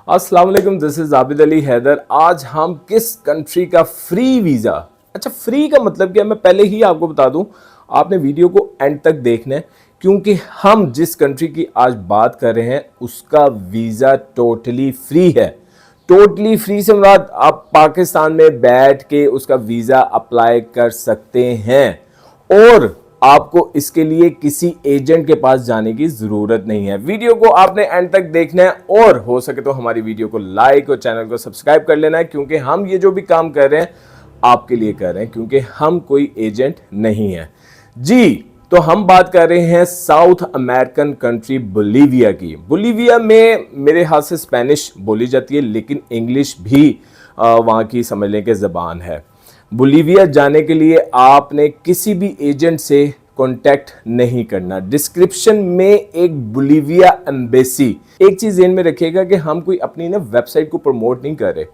अस्सलाम वालेकुम, this is Abid Ali Haider. आज हम किस कंट्री का फ्री वीज़ा, अच्छा फ्री का मतलब क्या, मैं पहले ही आपको बता दूं, आपने वीडियो को एंड तक देखना है क्योंकि हम जिस कंट्री की आज बात कर रहे हैं उसका वीज़ा टोटली फ्री है। टोटली फ्री से मुराद आप पाकिस्तान में बैठ के उसका वीज़ा अप्लाई कर सकते हैं और आपको इसके लिए किसी एजेंट के पास जाने की जरूरत नहीं है। वीडियो को आपने एंड तक देखना है और हो सके तो हमारी वीडियो को लाइक और चैनल को सब्सक्राइब कर लेना है क्योंकि हम ये जो भी काम कर रहे हैं आपके लिए कर रहे हैं, क्योंकि हम कोई एजेंट नहीं है जी। तो हम बात कर रहे हैं साउथ अमेरिकन कंट्री बोलीविया की। बोलीविया में मेरे हाथ से स्पेनिश बोली जाती है लेकिन इंग्लिश भी वहाँ की समझ लें कि ज़बान है। बोलीविया जाने के लिए आपने किसी भी एजेंट से कांटेक्ट नहीं करना। डिस्क्रिप्शन में एक बोलीविया एम्बेसी, एक चीज़ ध्यान में रखिएगा कि हम कोई अपनी ना वेबसाइट को प्रमोट नहीं कर रहे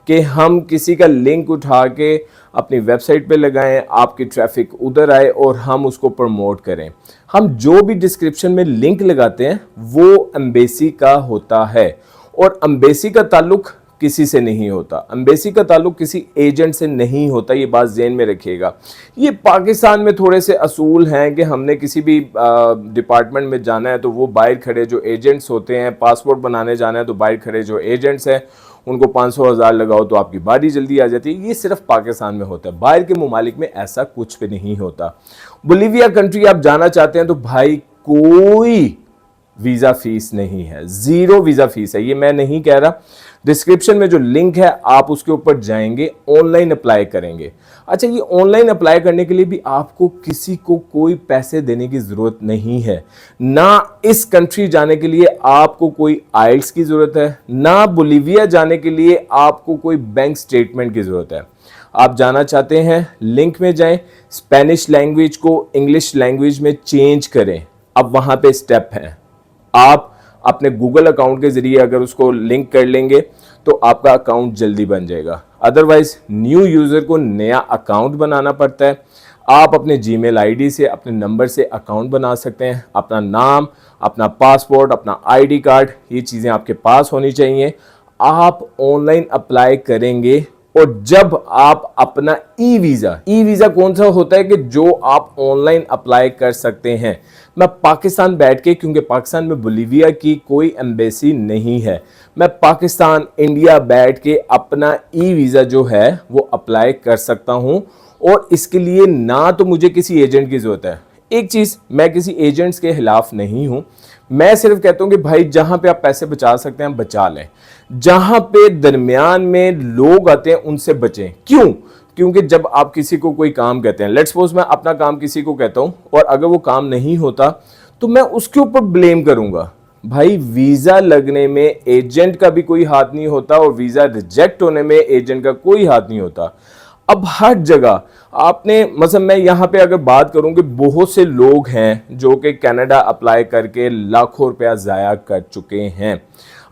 कि हम किसी का लिंक उठा के अपनी वेबसाइट पे लगाएं, आपकी ट्रैफिक उधर आए और हम उसको प्रमोट करें। हम जो भी डिस्क्रिप्शन में लिंक लगाते हैं वो एम्बेसी का होता है और एम्बेसी का ताल्लुक किसी से नहीं होता, एम्बेसी का ताल्लुक किसी एजेंट से नहीं होता। ये बात ज़हन में रखिएगा। ये पाकिस्तान में थोड़े से असूल हैं कि हमने किसी भी डिपार्टमेंट में जाना है तो वो बाहर खड़े जो एजेंट्स होते हैं, पासपोर्ट बनाने जाना है तो बाहर खड़े जो एजेंट्स हैं उनको 500,000 लगाओ तो आपकी बारी जल्दी आ जाती है। ये सिर्फ पाकिस्तान में होता है, बाहर के मुमालिक में ऐसा कुछ भी नहीं होता। बोलीविया कंट्री आप जाना चाहते हैं तो भाई कोई वीज़ा फीस नहीं है, ज़ीरो वीज़ा फीस है। ये मैं नहीं कह रहा, डिस्क्रिप्शन में जो लिंक है आप उसके ऊपर जाएंगे, ऑनलाइन अप्लाई करेंगे। अच्छा, ये ऑनलाइन अप्लाई करने के लिए भी आपको किसी को कोई पैसे देने की ज़रूरत नहीं है। ना इस कंट्री जाने के लिए आपको कोई आइल्स की ज़रूरत है, ना बोलीविया जाने के लिए आपको कोई बैंक स्टेटमेंट की ज़रूरत है। आप जाना चाहते हैं, लिंक में जाएं, स्पेनिश लैंग्वेज को इंग्लिश लैंग्वेज में चेंज करें। अब वहाँ पे स्टेप हैं, आप अपने गूगल अकाउंट के जरिए अगर उसको लिंक कर लेंगे तो आपका अकाउंट जल्दी बन जाएगा। अदरवाइज न्यू यूज़र को नया अकाउंट बनाना पड़ता है। आप अपने जीमेल आईडी से, अपने नंबर से अकाउंट बना सकते हैं। अपना नाम, अपना पासपोर्ट, अपना आईडी कार्ड, ये चीज़ें आपके पास होनी चाहिए। आप ऑनलाइन अप्लाई करेंगे और जब आप अपना ई वीज़ा कौन सा होता है कि जो आप ऑनलाइन अप्लाई कर सकते हैं। मैं पाकिस्तान बैठ के, क्योंकि पाकिस्तान में बोलीविया की कोई एम्बेसी नहीं है, मैं पाकिस्तान इंडिया बैठ के अपना ई वीज़ा जो है वो अप्लाई कर सकता हूं और इसके लिए ना तो मुझे किसी एजेंट की ज़रूरत है। एक चीज़, मैं किसी एजेंट्स के खिलाफ नहीं हूं, मैं सिर्फ कहता हूं कि भाई जहां पे आप पैसे बचा सकते हैं बचा लें, जहां पे दरमियान में लोग आते हैं उनसे बचें। क्यों? क्योंकि जब आप किसी को कोई काम कहते हैं, लेट्स सपोज मैं अपना काम किसी को कहता हूं और अगर वो काम नहीं होता तो मैं उसके ऊपर ब्लेम करूंगा। भाई वीज़ा लगने में एजेंट का भी कोई हाथ नहीं होता और वीज़ा रिजेक्ट होने में एजेंट का कोई हाथ नहीं होता। अब हर जगह आपने, मतलब मैं यहाँ पे अगर बात करूँ कि बहुत से लोग हैं जो कि कनाडा अप्लाई करके लाखों रुपया ज़ाया कर चुके हैं।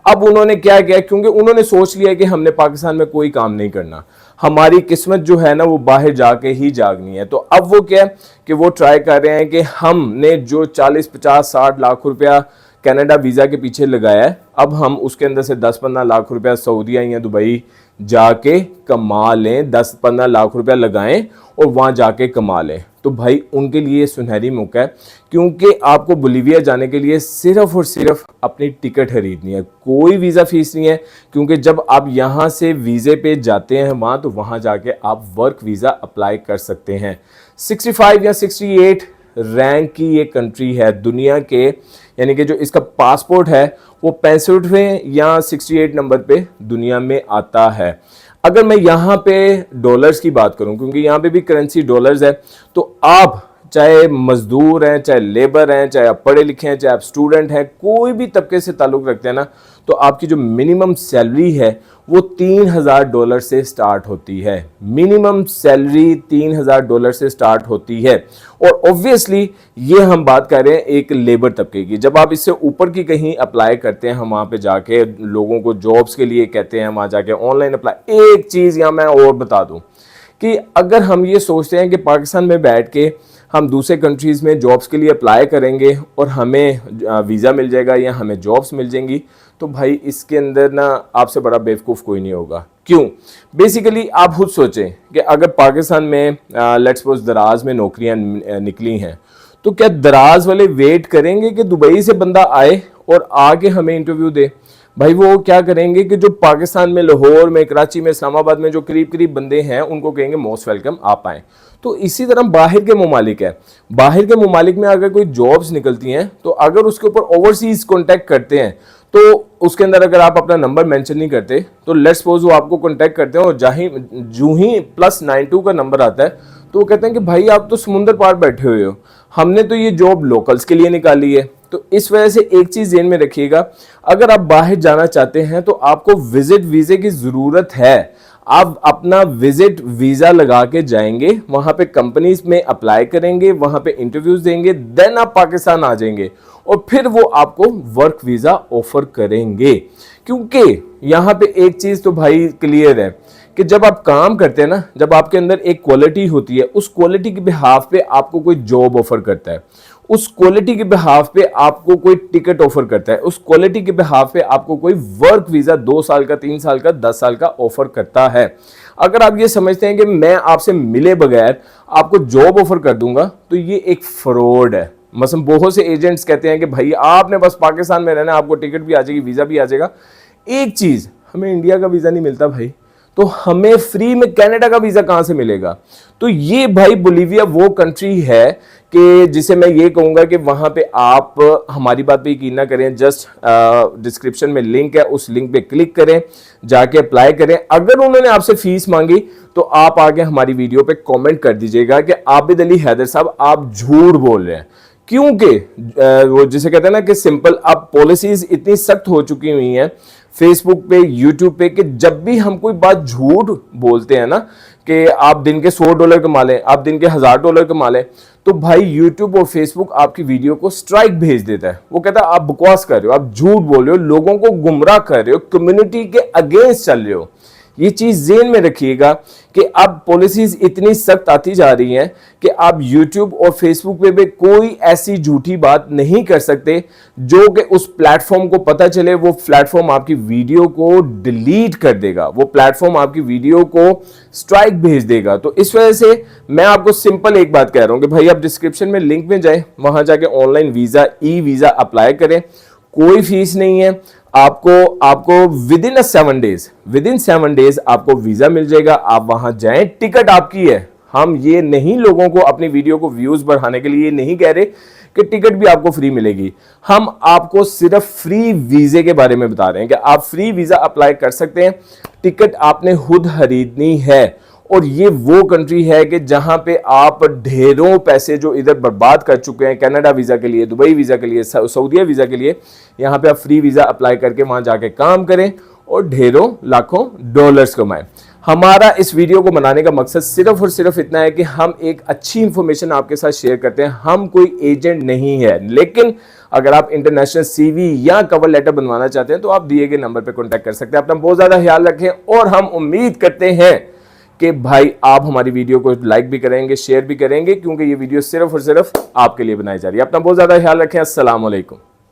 अब उन्होंने क्या किया, क्योंकि उन्होंने सोच लिया कि हमने पाकिस्तान में कोई काम नहीं करना, हमारी किस्मत जो है ना वो बाहर जाके ही जागनी है। तो अब वो क्या है कि वो ट्राई कर रहे हैं कि हमने जो 40, 50, 60 लाख रुपया कनाडा वीज़ा के पीछे लगाया है, अब हम उसके अंदर से 10-15 लाख रुपया सऊदीया या दुबई जाके कमा लें, 10-15 लाख रुपया लगाएं और वहाँ जाके कमा लें। तो भाई उनके लिए सुनहरी मौका है, क्योंकि आपको बोलीविया जाने के लिए सिर्फ और सिर्फ अपनी टिकट खरीदनी है, कोई वीज़ा फीस नहीं है। क्योंकि जब आप यहाँ से वीज़े पे जाते हैं वहाँ, तो वहाँ जाके आप वर्क वीज़ा अप्लाई कर सकते हैं। 65 या 68 रैंक की ये कंट्री है दुनिया के, यानी कि जो इसका पासपोर्ट है वो 65वें या 68 नंबर पे दुनिया में आता है। अगर मैं यहाँ पे डॉलर्स की बात करूँ, क्योंकि यहाँ पे भी करेंसी डॉलर्स है, तो आप चाहे मजदूर हैं, चाहे लेबर हैं, चाहे आप पढ़े लिखे हैं, चाहे आप स्टूडेंट हैं, कोई भी तबके से ताल्लुक़ रखते हैं ना, तो आपकी जो मिनिमम सैलरी है वो $3,000 से स्टार्ट होती है। मिनिमम सैलरी $3,000 से स्टार्ट होती है। और ऑब्वियसली ये हम बात कर रहे हैं एक लेबर तबके की। जब आप इससे ऊपर की कहीं अप्लाई करते हैं, हम वहाँ पे जाके लोगों को जॉब्स के लिए कहते हैं, वहाँ जाके ऑनलाइन अप्लाई। एक चीज़ यहाँ मैं और बता दूँ कि अगर हम ये सोचते हैं कि पाकिस्तान में बैठ के हम दूसरे कंट्रीज़ में जॉब्स के लिए अप्लाई करेंगे और हमें वीज़ा मिल जाएगा या हमें जॉब्स मिल जाएंगी, तो भाई इसके अंदर ना आपसे बड़ा बेवकूफ़ कोई नहीं होगा। क्यों? बेसिकली आप खुद सोचें कि अगर पाकिस्तान में लेट्स सपोज दराज में नौकरियां निकली हैं, तो क्या दराज वाले वेट करेंगे कि दुबई से बंदा आए और आके हमें इंटरव्यू दे? भाई वो क्या करेंगे कि जो पाकिस्तान में, लाहौर में, कराची में, इस्लामाबाद में जो करीब करीब बंदे हैं उनको कहेंगे मोस्ट वेलकम, आप आएँ। तो इसी तरह बाहर के ममालिक है, बाहर के ममालिक में अगर कोई जॉब्स निकलती हैं तो अगर उसके ऊपर ओवरसीज कॉन्टैक्ट करते हैं तो उसके अंदर अगर आप अपना नंबर मेंशन नहीं करते तो लेट्स सपोज वो आपको कॉन्टैक्ट करते हैं और जूं ही +92 का नंबर आता है तो वो कहते हैं कि भाई आप तो समुंदर पार बैठे हुए हो, हमने तो ये जॉब लोकल्स के लिए निकाली है। तो इस वजह से एक चीज़ ध्यान में रखिएगा, अगर आप बाहर जाना चाहते हैं तो आपको विजिट वीज़े की ज़रूरत है। आप अपना विजिट वीज़ा लगा के जाएंगे, वहाँ पे कंपनीज में अप्लाई करेंगे, वहाँ पे इंटरव्यूज देंगे, देन आप पाकिस्तान आ जाएंगे और फिर वो आपको वर्क वीज़ा ऑफर करेंगे। क्योंकि यहाँ पे एक चीज़ तो भाई क्लियर है कि जब आप काम करते हैं ना, जब आपके अंदर एक क्वालिटी होती है, उस क्वालिटी के बिहाफ पे आपको कोई जॉब ऑफर करता है, उस क्वालिटी के बिहाफ पे आपको कोई टिकट ऑफर करता है, उस क्वालिटी के बिहाफ पे आपको कोई वर्क वीज़ा 2 साल का, 3 साल का, 10 साल का ऑफर करता है। अगर आप ये समझते हैं कि मैं आपसे मिले बगैर आपको जॉब ऑफर कर दूंगा तो ये एक फ्रॉड है। मसलन बहुत से एजेंट्स कहते हैं कि भाई आपने बस पाकिस्तान में रहना, आपको टिकट भी आ जाएगी, वीज़ा भी आ जाएगा। एक चीज़, हमें इंडिया का वीज़ा नहीं मिलता भाई, तो हमें फ्री में कनाडा का वीज़ा कहाँ से मिलेगा? तो ये भाई बोलीविया वो कंट्री है कि जिसे मैं ये कहूँगा कि वहाँ पे आप हमारी बात पे यकीन ना करें, जस्ट डिस्क्रिप्शन में लिंक है, उस लिंक पे क्लिक करें, जाके अप्लाई करें। अगर उन्होंने आपसे फीस मांगी तो आप आगे हमारी वीडियो पे कमेंट कर दीजिएगा कि आबिद अली हैदर साहब आप झूठ बोल रहे हैं। क्योंकि वो जिसे कहते हैं ना कि सिंपल, अब पॉलिसीज इतनी सख्त हो चुकी हुई हैं फेसबुक पे, यूट्यूब पे, कि जब भी हम कोई बात झूठ बोलते हैं ना कि आप दिन के $100 कमा लें, आप दिन के $1000 कमा लें, तो भाई यूट्यूब और फेसबुक आपकी वीडियो को स्ट्राइक भेज देता है। वो कहता है आप बकवास कर रहे हो, आप झूठ बोल रहे हो, लोगों को गुमराह कर रहे हो, कम्युनिटी के अगेंस्ट चल रहे हो। ये चीज ज़हन में रखिएगा कि अब पॉलिसीज इतनी सख्त आती जा रही हैं कि आप YouTube और Facebook पे भी कोई ऐसी झूठी बात नहीं कर सकते जो कि उस प्लेटफॉर्म को पता चले, वो प्लेटफॉर्म आपकी वीडियो को डिलीट कर देगा, वो प्लेटफॉर्म आपकी वीडियो को स्ट्राइक भेज देगा। तो इस वजह से मैं आपको सिंपल एक बात कह रहा हूं कि भाई आप डिस्क्रिप्शन में लिंक में जाए, वहां जाके online visa, e visa apply करें, कोई फीस नहीं है। आपको विद इन 7 डेज आपको वीजा मिल जाएगा। आप वहां जाएं, टिकट आपकी है। हम ये नहीं लोगों को अपनी वीडियो को व्यूज बढ़ाने के लिए नहीं कह रहे कि टिकट भी आपको फ्री मिलेगी। हम आपको सिर्फ फ्री वीजे के बारे में बता रहे हैं कि आप फ्री वीजा अप्लाई कर सकते हैं, टिकट आपने खुद खरीदनी है। और ये वो कंट्री है कि जहां पे आप ढेरों पैसे जो इधर बर्बाद कर चुके हैं कनाडा वीज़ा के लिए, दुबई वीज़ा के लिए, सऊदीया वीज़ा के लिए, यहाँ पे आप फ्री वीज़ा अप्लाई करके वहां जाके काम करें और ढेरों लाखों डॉलर्स कमाएं। हमारा इस वीडियो को बनाने का मकसद सिर्फ और सिर्फ इतना है कि हम एक अच्छी इंफॉर्मेशन आपके साथ शेयर करते हैं। हम कोई एजेंट नहीं है, लेकिन अगर आप इंटरनेशनल CV या कवर लेटर बनवाना चाहते हैं तो आप दिए गए नंबर पर कॉन्टैक्ट कर सकते हैं। अपना बहुत ज़्यादा ख्याल रखें और हम उम्मीद करते हैं कि भाई आप हमारी वीडियो को लाइक भी करेंगे, शेयर भी करेंगे, क्योंकि ये वीडियो सिर्फ और सिर्फ आपके लिए बनाई जा रही है। अपना बहुत ज़्यादा ख्याल रखें। अस्सलाम वालेकुम।